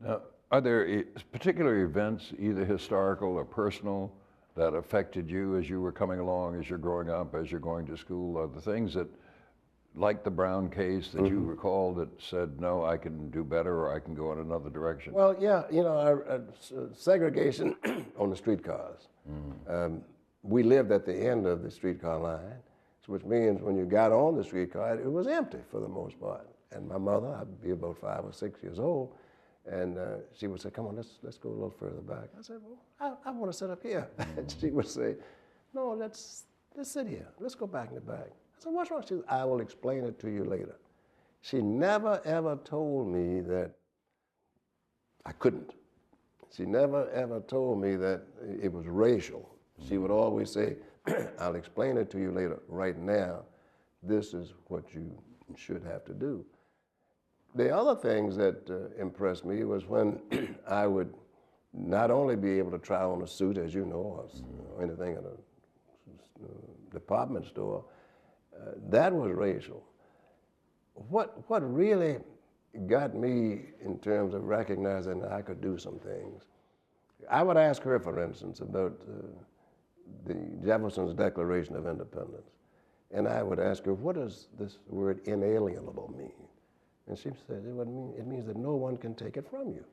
Now, are there particular events, either historical or personal, that affected you as you were coming along, as you're growing up, as you're going to school? Are the things that, like the Brown case, that you recall that said, no, I can do better or I can go in another direction? Well, yeah, you know, segregation on the streetcars. We lived at the end of the streetcar line, which means when you got on the streetcar, it was empty for the most part. And my mother, I'd be about 5 or 6 years old, and she would say, come on, let's go a little further back. I said, well, I want to sit up here. And she would say, no, let's sit here. Let's go back in the back. I said, what's wrong? She said, I will explain it to you later. She never, ever told me that I couldn't. She never, ever told me that it was racial. She would always say, I'll explain it to you later. Right now, this is what you should have to do. The other things that impressed me was when I would not only be able to try on a suit, as you know, or anything in a department store, that was racial. What really got me in terms of recognizing that I could do some things, I would ask her, for instance, about the Jefferson's Declaration of Independence. And I would ask her, what does this word inalienable mean? And she said, it means that no one can take it from you.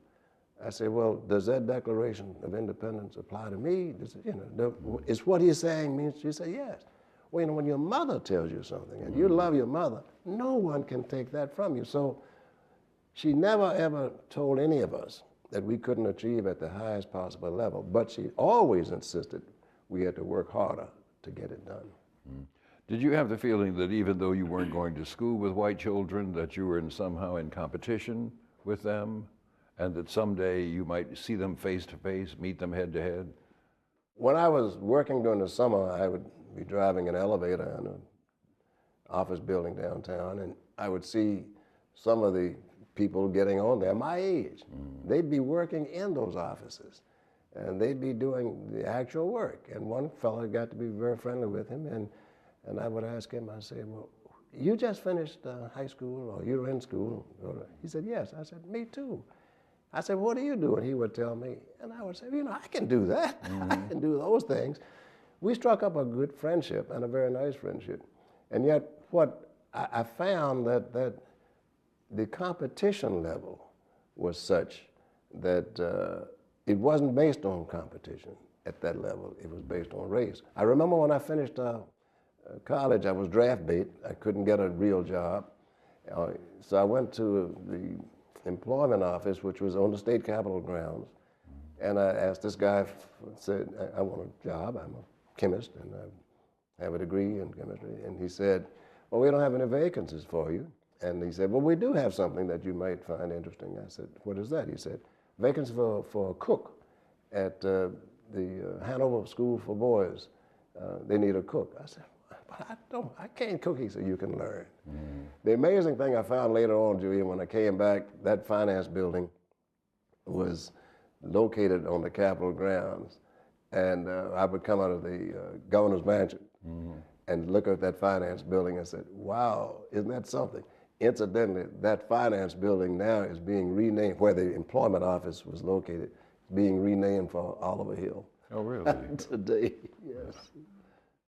I said, well, does that Declaration of Independence apply to me? Does it, you know, is what he's saying means? She said, yes. Well, you know, when your mother tells you something and you love your mother, no one can take that from you. So she never ever told any of us that we couldn't achieve at the highest possible level, but she always insisted we had to work harder to get it done. Did you have the feeling that even though you weren't going to school with white children, that you were somehow in competition with them, and that someday you might see them face to face, meet them head to head? When I was working during the summer, I would be driving an elevator in an office building downtown, and I would see some of the people getting on there my age. They'd be working in those offices, and they'd be doing the actual work. And one fellow got to be very friendly with him, and I would ask him, I said, well, you just finished high school, or you're in school? He said, yes. I said, me too. I said, what do you do? And he would tell me, and I would say, you know, I can do that. I can do those things. We struck up a good friendship, and a very nice friendship. And yet, what I found that the competition level was such that it wasn't based on competition at that level. It was based on race. I remember when I finished college, I was draft bait. I couldn't get a real job. So I went to the employment office, which was on the state capitol grounds, and I asked this guy, said, I want a job. I'm a chemist, and I have a degree in chemistry. And he said, well, we don't have any vacancies for you. And he said, well, we do have something that you might find interesting. I said, what is that? He said, vacancy for a cook at the Hanover School for Boys. They need a cook. I said, but I can't cook. He said, you can learn. The amazing thing I found later on, Julian, when I came back, that finance building was located on the Capitol grounds. And I would come out of the governor's mansion and look at that finance building and said, wow, isn't that something? Incidentally, that finance building now is being renamed, where the employment office was located, being renamed for Oliver Hill. Oh, really? Today, yes.